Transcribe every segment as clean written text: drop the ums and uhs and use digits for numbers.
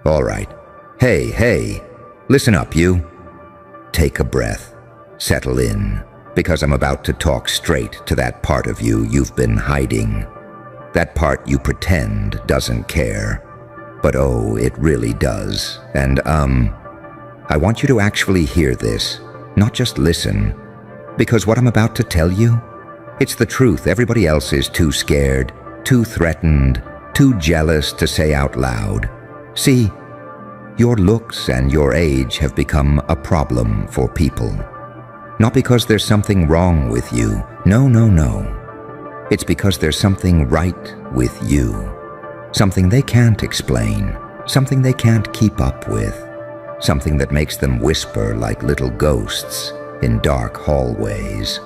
All right. Hey, listen up, you. Take a breath. Settle in, because I'm about to talk straight to that part of you you've been hiding. That part you pretend doesn't care. But oh, it really does. And I want you to actually hear this, not just listen. Because what I'm about to tell you, it's the truth. Everybody else is too scared, too threatened, too jealous to say out loud. See, your looks and your age have become a problem for people. Not because there's something wrong with you. No. It's because there's something right with you. Something they can't explain. Something they can't keep up with. Something that makes them whisper like little ghosts in dark hallways,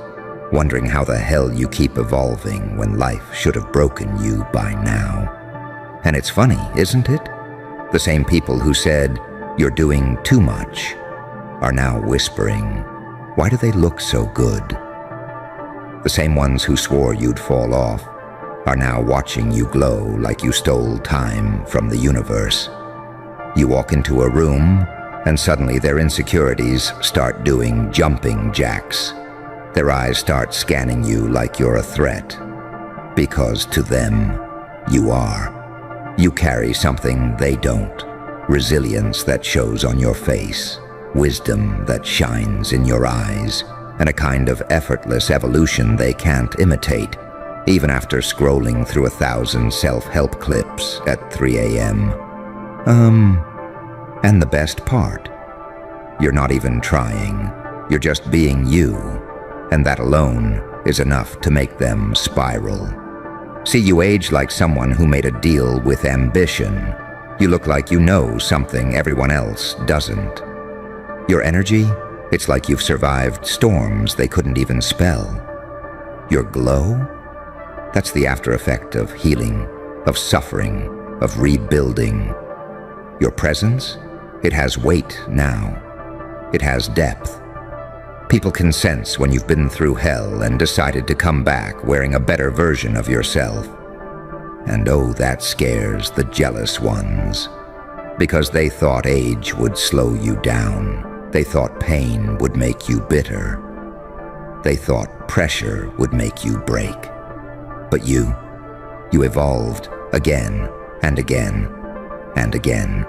wondering how the hell you keep evolving when life should have broken you by now. And it's funny, isn't it? The same people who said, "You're doing too much," are now whispering, "Why do they look so good?" The same ones who swore you'd fall off are now watching you glow like you stole time from the universe. You walk into a room, and suddenly their insecurities start doing jumping jacks. Their eyes start scanning you like you're a threat. Because to them, you are. You carry something they don't. Resilience that shows on your face. Wisdom that shines in your eyes. And a kind of effortless evolution they can't imitate, even after scrolling through 1,000 self-help clips at 3 a.m. And the best part, you're not even trying. You're just being you, and that alone is enough to make them spiral. See, you age like someone who made a deal with ambition. You look like you know something everyone else doesn't. Your energy, it's like you've survived storms they couldn't even spell. Your glow, that's the after effect of healing, of suffering, of rebuilding. Your presence, it has weight now. It has depth. People can sense when you've been through hell and decided to come back wearing a better version of yourself. And oh, that scares the jealous ones. Because they thought age would slow you down. They thought pain would make you bitter. They thought pressure would make you break. But you evolved again and again and again.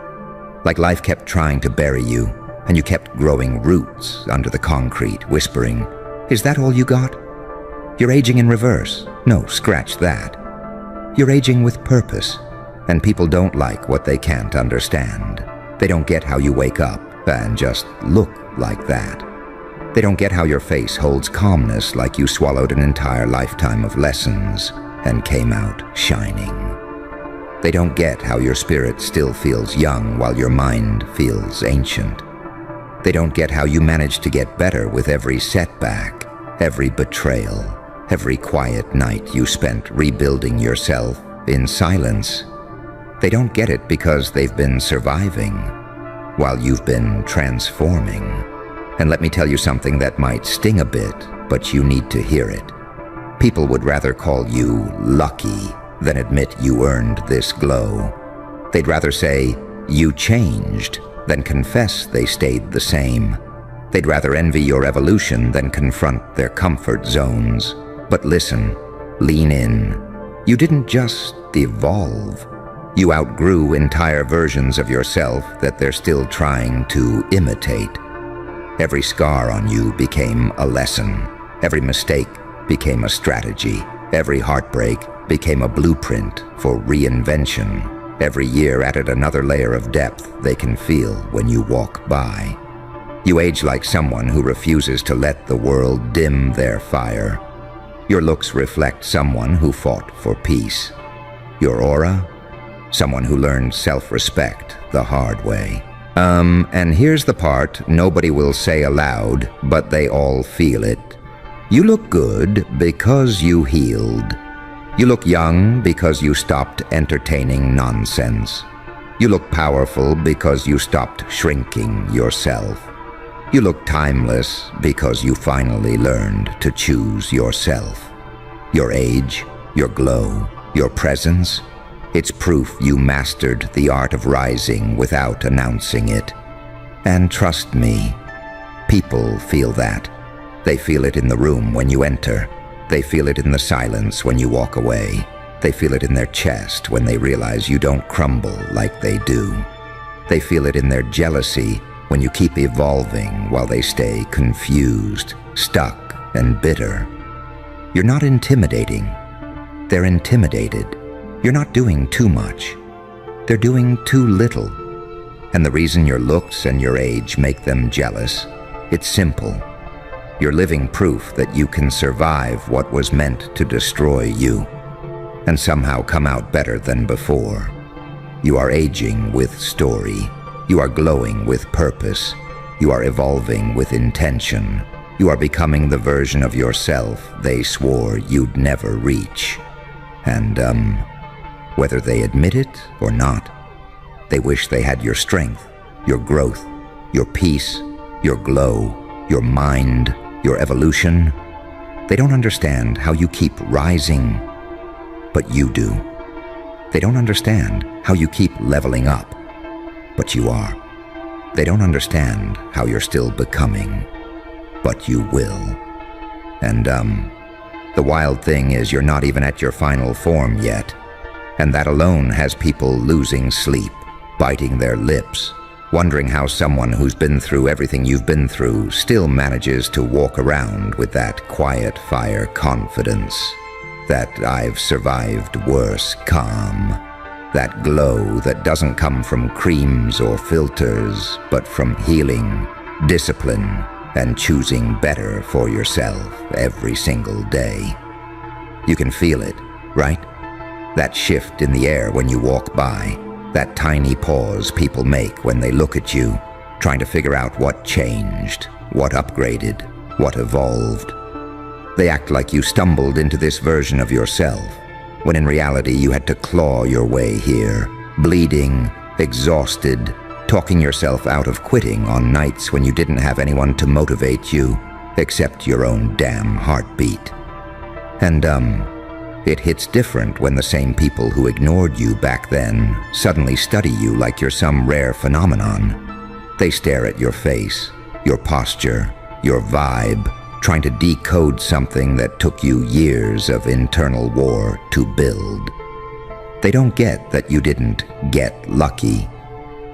Like life kept trying to bury you, and you kept growing roots under the concrete, whispering, "Is that all you got? You're aging in reverse." No, scratch that. You're aging with purpose, and people don't like what they can't understand. They don't get how you wake up and just look like that. They don't get how your face holds calmness like you swallowed an entire lifetime of lessons and came out shining. They don't get how your spirit still feels young while your mind feels ancient. They don't get how you manage to get better with every setback, every betrayal, every quiet night you spent rebuilding yourself in silence. They don't get it because they've been surviving while you've been transforming. And let me tell you something that might sting a bit, but you need to hear it. People would rather call you lucky than admit you earned this glow. They'd rather say you changed than confess they stayed the same. They'd rather envy your evolution than confront their comfort zones. But listen, lean in. You didn't just evolve. You outgrew entire versions of yourself that they're still trying to imitate. Every scar on you became a lesson. Every mistake became a strategy. Every heartbreak became a blueprint for reinvention. Every year added another layer of depth they can feel when you walk by. You age like someone who refuses to let the world dim their fire. Your looks reflect someone who fought for peace. Your aura, someone who learned self-respect the hard way. And here's the part nobody will say aloud, but they all feel it. You look good because you healed. You look young because you stopped entertaining nonsense. You look powerful because you stopped shrinking yourself. You look timeless because you finally learned to choose yourself. Your age, your glow, your presence, It's proof you mastered the art of rising without announcing it. And trust me, people feel that. They feel it in the room when you enter. They feel it in the silence when you walk away. They feel it in their chest when they realize you don't crumble like they do. They feel it in their jealousy when you keep evolving while they stay confused, stuck, and bitter. You're not intimidating. They're intimidated. You're not doing too much. They're doing too little. And the reason your looks and your age make them jealous, it's simple. You're living proof that you can survive what was meant to destroy you, and somehow come out better than before. You are aging with story. You are glowing with purpose. You are evolving with intention. You are becoming the version of yourself they swore you'd never reach. And, whether they admit it or not, they wish they had your strength, your growth, your peace, your glow, your mind, your evolution. They don't understand how you keep rising, but you do. They don't understand how you keep leveling up, but you are. They don't understand how you're still becoming, but you will. And, the wild thing is you're not even at your final form yet. And that alone has people losing sleep, biting their lips, wondering how someone who's been through everything you've been through still manages to walk around with that quiet fire confidence, that I've survived worse calm, that glow that doesn't come from creams or filters, but from healing, discipline, and choosing better for yourself every single day. You can feel it, right? That shift in the air when you walk by, that tiny pause people make when they look at you, trying to figure out what changed, what upgraded, what evolved. They act like you stumbled into this version of yourself, when in reality you had to claw your way here, bleeding, exhausted, talking yourself out of quitting on nights when you didn't have anyone to motivate you, except your own damn heartbeat. And, it hits different when the same people who ignored you back then suddenly study you like you're some rare phenomenon. They stare at your face, your posture, your vibe, trying to decode something that took you years of internal war to build. They don't get that you didn't get lucky.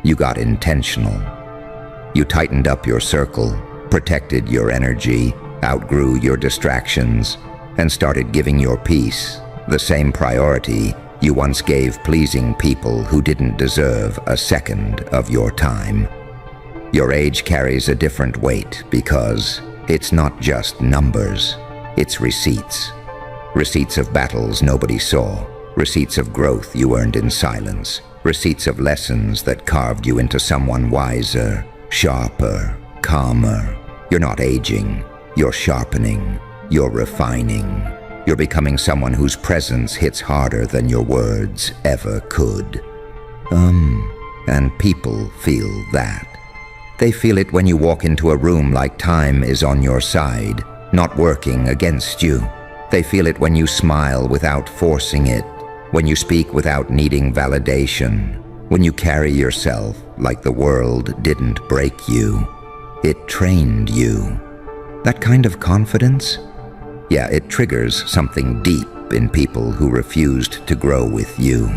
You got intentional. You tightened up your circle, protected your energy, outgrew your distractions, and started giving your peace the same priority you once gave pleasing people who didn't deserve a second of your time. Your age carries a different weight because it's not just numbers, it's receipts. Receipts of battles nobody saw, receipts of growth you earned in silence, receipts of lessons that carved you into someone wiser, sharper, calmer. You're not aging, you're sharpening. You're refining. You're becoming someone whose presence hits harder than your words ever could. And people feel that. They feel it when you walk into a room like time is on your side, not working against you. They feel it when you smile without forcing it, when you speak without needing validation, when you carry yourself like the world didn't break you. It trained you. That kind of confidence? Yeah, it triggers something deep in people who refused to grow with you.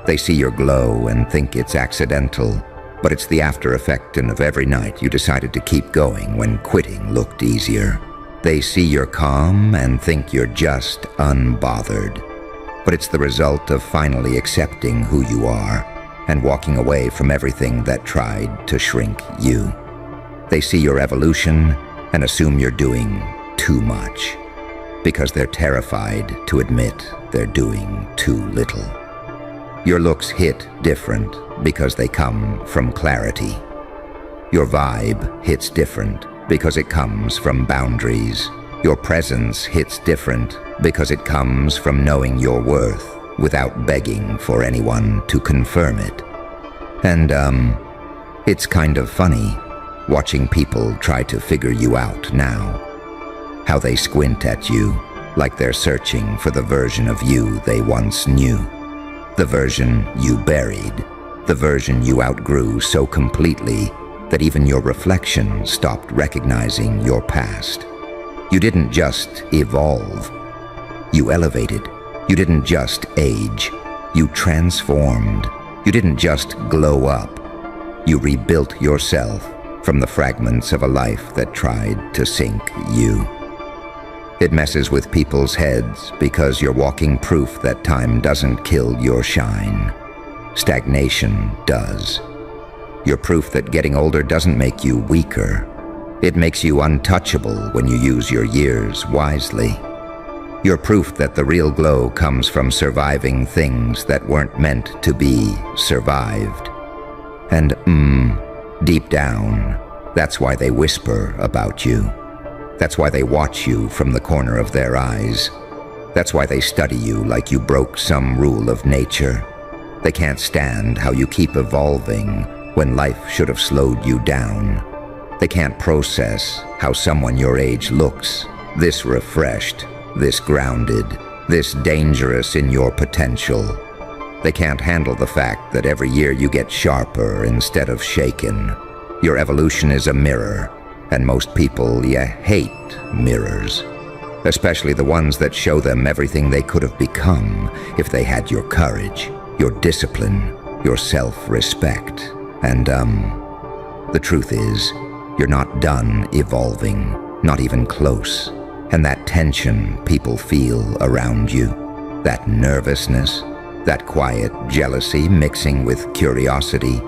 They see your glow and think it's accidental, but it's the after effect of every night you decided to keep going when quitting looked easier. They see your calm and think you're just unbothered, but it's the result of finally accepting who you are and walking away from everything that tried to shrink you. They see your evolution and assume you're doing too much, because they're terrified to admit they're doing too little. Your looks hit different because they come from clarity. Your vibe hits different because it comes from boundaries. Your presence hits different because it comes from knowing your worth without begging for anyone to confirm it. And, it's kind of funny watching people try to figure you out now. How they squint at you like they're searching for the version of you they once knew. The version you buried. The version you outgrew so completely that even your reflection stopped recognizing your past. You didn't just evolve. You elevated. You didn't just age. You transformed. You didn't just glow up. You rebuilt yourself from the fragments of a life that tried to sink you. It messes with people's heads because you're walking proof that time doesn't kill your shine. Stagnation does. You're proof that getting older doesn't make you weaker. It makes you untouchable when you use your years wisely. You're proof that the real glow comes from surviving things that weren't meant to be survived. And deep down, that's why they whisper about you. That's why they watch you from the corner of their eyes. That's why they study you like you broke some rule of nature. They can't stand how you keep evolving when life should have slowed you down. They can't process how someone your age looks, this refreshed, this grounded, this dangerous in your potential. They can't handle the fact that every year you get sharper instead of shaken. Your evolution is a mirror, and most people, hate mirrors. Especially the ones that show them everything they could have become if they had your courage, your discipline, your self-respect. And, the truth is, you're not done evolving, not even close. And that tension people feel around you, that nervousness, that quiet jealousy mixing with curiosity,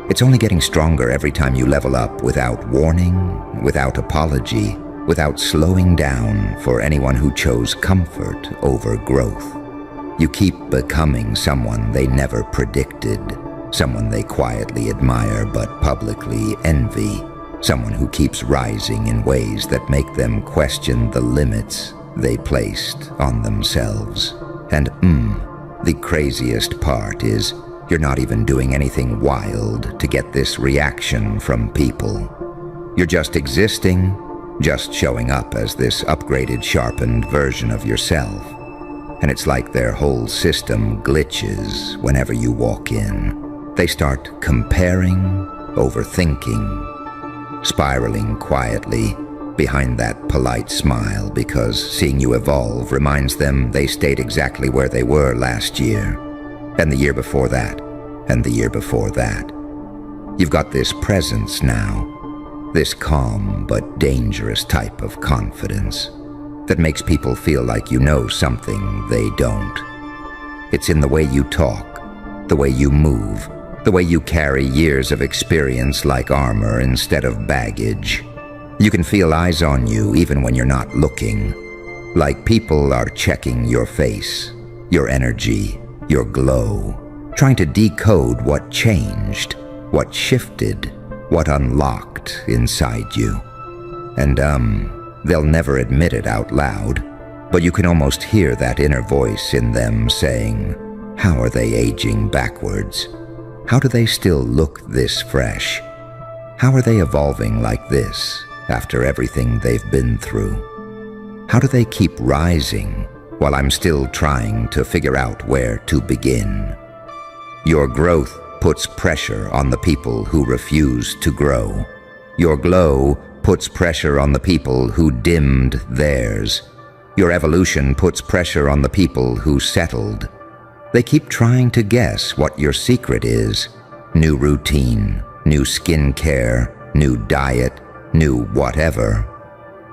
it's only getting stronger every time you level up without warning, without apology, without slowing down for anyone who chose comfort over growth. You keep becoming someone they never predicted, someone they quietly admire but publicly envy, someone who keeps rising in ways that make them question the limits they placed on themselves. And the craziest part is you're not even doing anything wild to get this reaction from people. You're just existing, just showing up as this upgraded, sharpened version of yourself. And it's like their whole system glitches whenever you walk in. They start comparing, overthinking, spiraling quietly behind that polite smile because seeing you evolve reminds them they stayed exactly where they were last year, and the year before that, and the year before that. You've got this presence now, this calm but dangerous type of confidence that makes people feel like you know something they don't. It's in the way you talk, the way you move, the way you carry years of experience like armor instead of baggage. You can feel eyes on you even when you're not looking, like people are checking your face, your energy, your glow, trying to decode what changed, what shifted, what unlocked inside you. And they'll never admit it out loud, but you can almost hear that inner voice in them saying, how are they aging backwards? How do they still look this fresh? How are they evolving like this after everything they've been through? How do they keep rising while I'm still trying to figure out where to begin? Your growth puts pressure on the people who refuse to grow. Your glow puts pressure on the people who dimmed theirs. Your evolution puts pressure on the people who settled. They keep trying to guess what your secret is. New routine, new skincare, new diet, new whatever.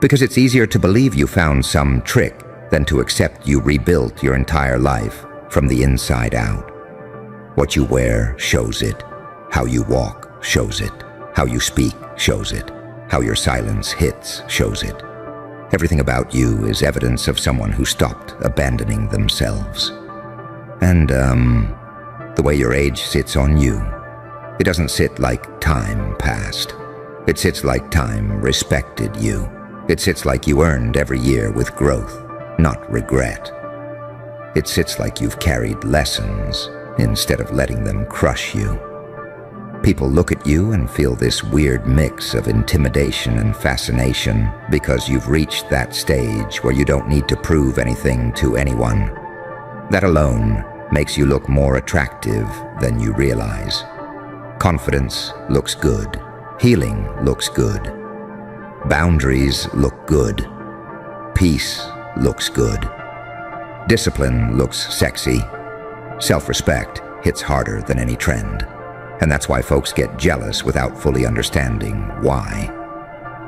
Because it's easier to believe you found some trick than to accept you rebuilt your entire life from the inside out. What you wear shows it. How you walk shows it. How you speak shows it. How your silence hits shows it. Everything about you is evidence of someone who stopped abandoning themselves. And, the way your age sits on you, it doesn't sit like time passed. It sits like time respected you. It sits like you earned every year with growth, not regret. It sits like you've carried lessons instead of letting them crush you. People look at you and feel this weird mix of intimidation and fascination because you've reached that stage where you don't need to prove anything to anyone. That alone makes you look more attractive than you realize. Confidence looks good. Healing looks good. Boundaries look good. Peace looks good. Discipline looks sexy. Self-respect hits harder than any trend. And that's why folks get jealous without fully understanding why.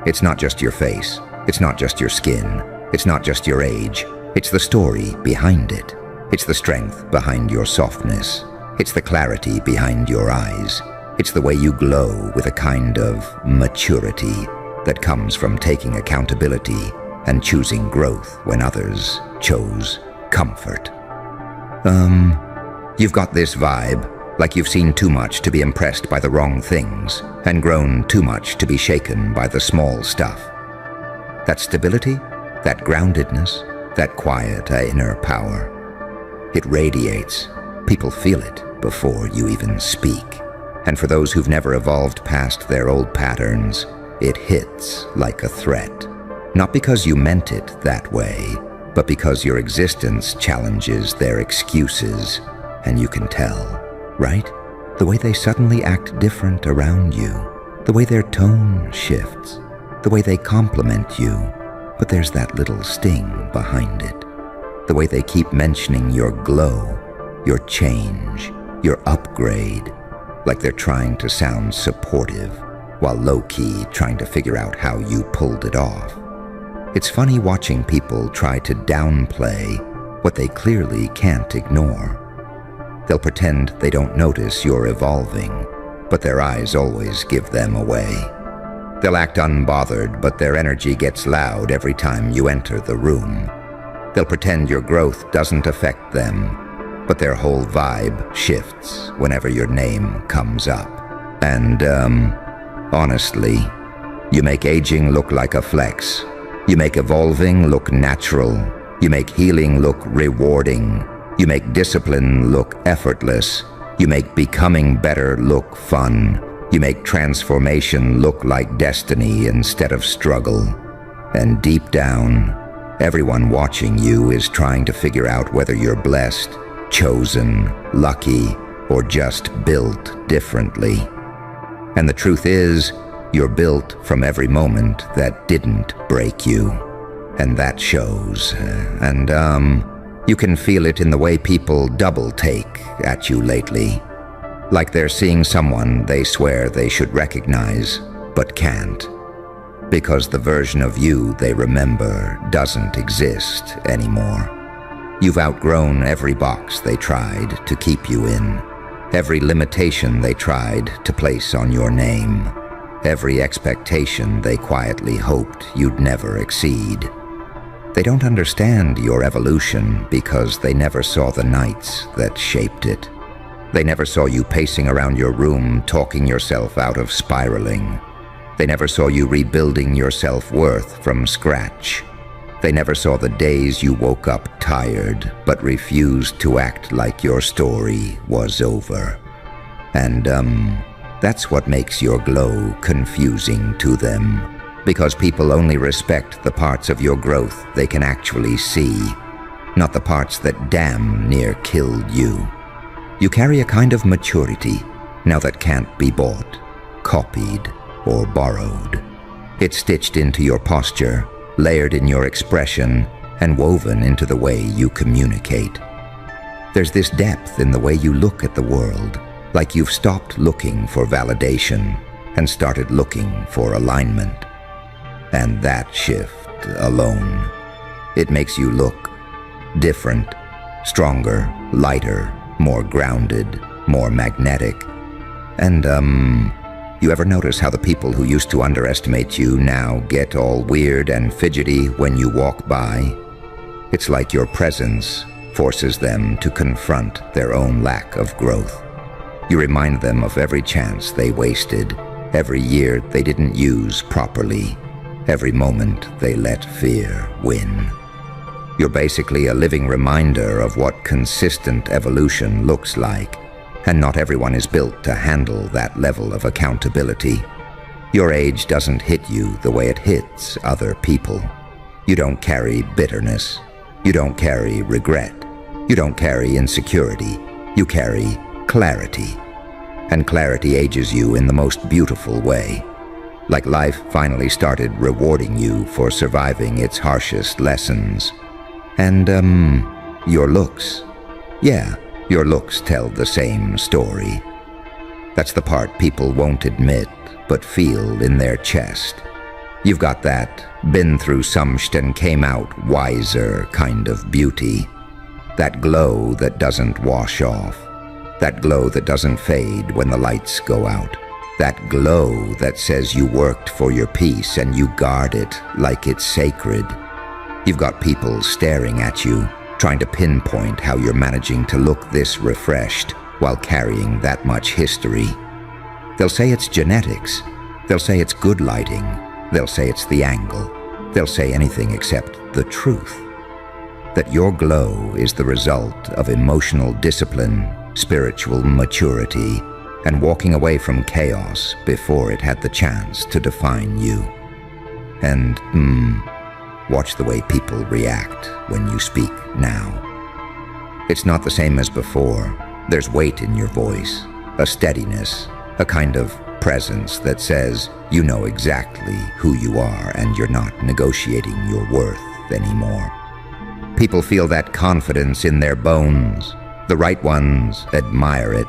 It's not just your face. It's not just your skin. It's not just your age. It's the story behind it. It's the strength behind your softness. It's the clarity behind your eyes. It's the way you glow with a kind of maturity that comes from taking accountability and choosing growth when others chose comfort. You've got this vibe, like you've seen too much to be impressed by the wrong things and grown too much to be shaken by the small stuff. That stability, that groundedness, that quiet inner power. It radiates. People feel it before you even speak. And for those who've never evolved past their old patterns, it hits like a threat. Not because you meant it that way, but because your existence challenges their excuses. And you can tell, right? The way they suddenly act different around you, the way their tone shifts, the way they compliment you, but there's that little sting behind it. The way they keep mentioning your glow, your change, your upgrade, like they're trying to sound supportive, while low-key trying to figure out how you pulled it off. It's funny watching people try to downplay what they clearly can't ignore. They'll pretend they don't notice you're evolving, but their eyes always give them away. They'll act unbothered, but their energy gets loud every time you enter the room. They'll pretend your growth doesn't affect them, but their whole vibe shifts whenever your name comes up. And, honestly, you make aging look like a flex. You make evolving look natural. You make healing look rewarding. You make discipline look effortless. You make becoming better look fun. You make transformation look like destiny instead of struggle. And deep down, everyone watching you is trying to figure out whether you're blessed, chosen, lucky, or just built differently. And the truth is, you're built from every moment that didn't break you. And that shows. You can feel it in the way people double-take at you lately. Like they're seeing someone they swear they should recognize, but can't. Because the version of you they remember doesn't exist anymore. You've outgrown every box they tried to keep you in. Every limitation they tried to place on your name. Every expectation they quietly hoped you'd never exceed. They don't understand your evolution because they never saw the nights that shaped it. They never saw you pacing around your room, talking yourself out of spiraling. They never saw you rebuilding your self-worth from scratch. They never saw the days you woke up tired, but refused to act like your story was over. And, that's what makes your glow confusing to them. Because people only respect the parts of your growth they can actually see, not the parts that damn near killed you. You carry a kind of maturity now that can't be bought, copied, or borrowed. It's stitched into your posture, layered in your expression, and woven into the way you communicate. There's this depth in the way you look at the world, like you've stopped looking for validation and started looking for alignment. And that shift alone, it makes you look different, stronger, lighter, more grounded, more magnetic. And, you ever notice how the people who used to underestimate you now get all weird and fidgety when you walk by? It's like your presence forces them to confront their own lack of growth. You remind them of every chance they wasted, every year they didn't use properly, every moment they let fear win. You're basically a living reminder of what consistent evolution looks like, and not everyone is built to handle that level of accountability. Your age doesn't hit you the way it hits other people. You don't carry bitterness. You don't carry regret. You don't carry insecurity, you carry clarity. And clarity ages you in the most beautiful way. Like life finally started rewarding you for surviving its harshest lessons. And, your looks. Yeah, your looks tell the same story. That's the part people won't admit, but feel in their chest. You've got that been through somst and came out wiser kind of beauty. That glow that doesn't wash off. That glow that doesn't fade when the lights go out. That glow that says you worked for your peace and you guard it like it's sacred. You've got people staring at you, trying to pinpoint how you're managing to look this refreshed while carrying that much history. They'll say it's genetics. They'll say it's good lighting. They'll say it's the angle. They'll say anything except the truth. That your glow is the result of emotional discipline, spiritual maturity, and walking away from chaos before it had the chance to define you. And, watch the way people react when you speak now. It's not the same as before. There's weight in your voice, a steadiness, a kind of presence that says you know exactly who you are and you're not negotiating your worth anymore. People feel that confidence in their bones. The right ones admire it.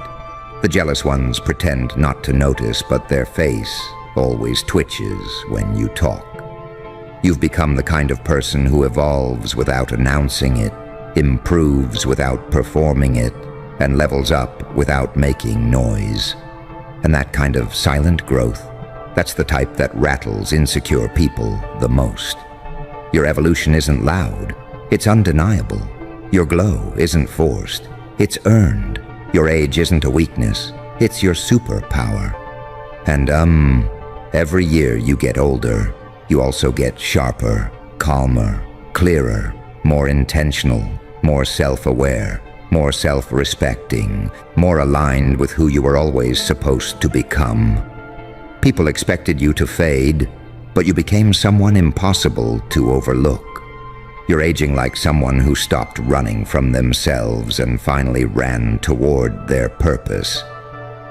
The jealous ones pretend not to notice, but their face always twitches when you talk. You've become the kind of person who evolves without announcing it, improves without performing it, and levels up without making noise. And that kind of silent growth, that's the type that rattles insecure people the most. Your evolution isn't loud, it's undeniable. Your glow isn't forced, it's earned. Your age isn't a weakness, it's your superpower. And every year you get older, you also get sharper, calmer, clearer, more intentional, more self-aware, more self-respecting, more aligned with who you were always supposed to become. People expected you to fade, but you became someone impossible to overlook. You're aging like someone who stopped running from themselves and finally ran toward their purpose.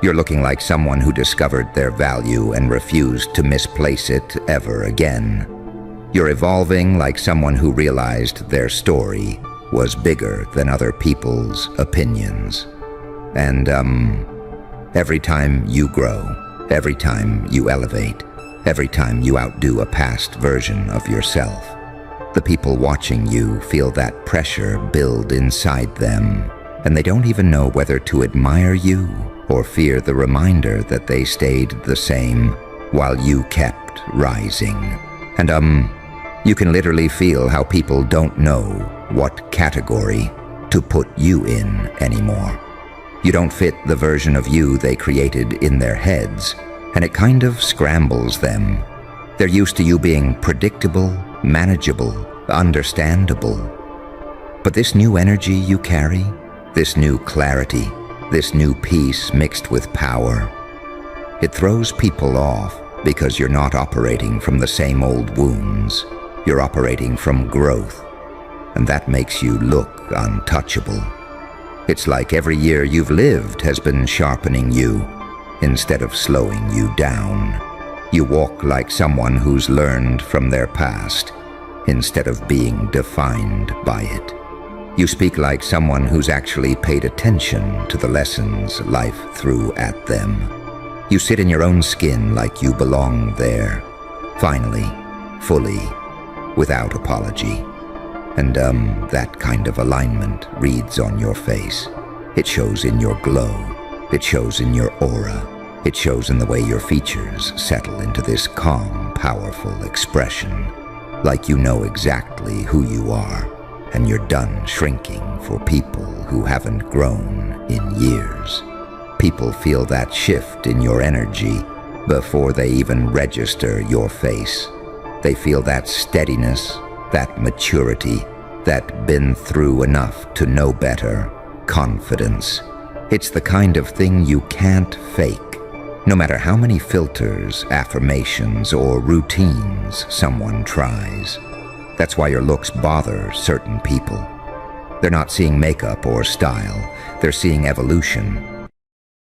You're looking like someone who discovered their value and refused to misplace it ever again. You're evolving like someone who realized their story was bigger than other people's opinions. And, every time you grow, every time you elevate, every time you outdo a past version of yourself, the people watching you feel that pressure build inside them, and they don't even know whether to admire you or fear the reminder that they stayed the same while you kept rising. And, you can literally feel how people don't know what category to put you in anymore. You don't fit the version of you they created in their heads, and it kind of scrambles them. They're used to you being predictable, manageable, understandable. But this new energy you carry, this new clarity, this new peace mixed with power, it throws people off because you're not operating from the same old wounds. You're operating from growth, and that makes you look untouchable. It's like every year you've lived has been sharpening you instead of slowing you down. You walk like someone who's learned from their past instead of being defined by it. You speak like someone who's actually paid attention to the lessons life threw at them. You sit in your own skin like you belong there, finally, fully, without apology. And that kind of alignment reads on your face. It shows in your glow. It shows in your aura. It shows in the way your features settle into this calm, powerful expression. Like you know exactly who you are, and you're done shrinking for people who haven't grown in years. People feel that shift in your energy before they even register your face. They feel that steadiness, that maturity, that been through enough to know better, confidence. It's the kind of thing you can't fake, no matter how many filters, affirmations, or routines someone tries. That's why your looks bother certain people. They're not seeing makeup or style. They're seeing evolution.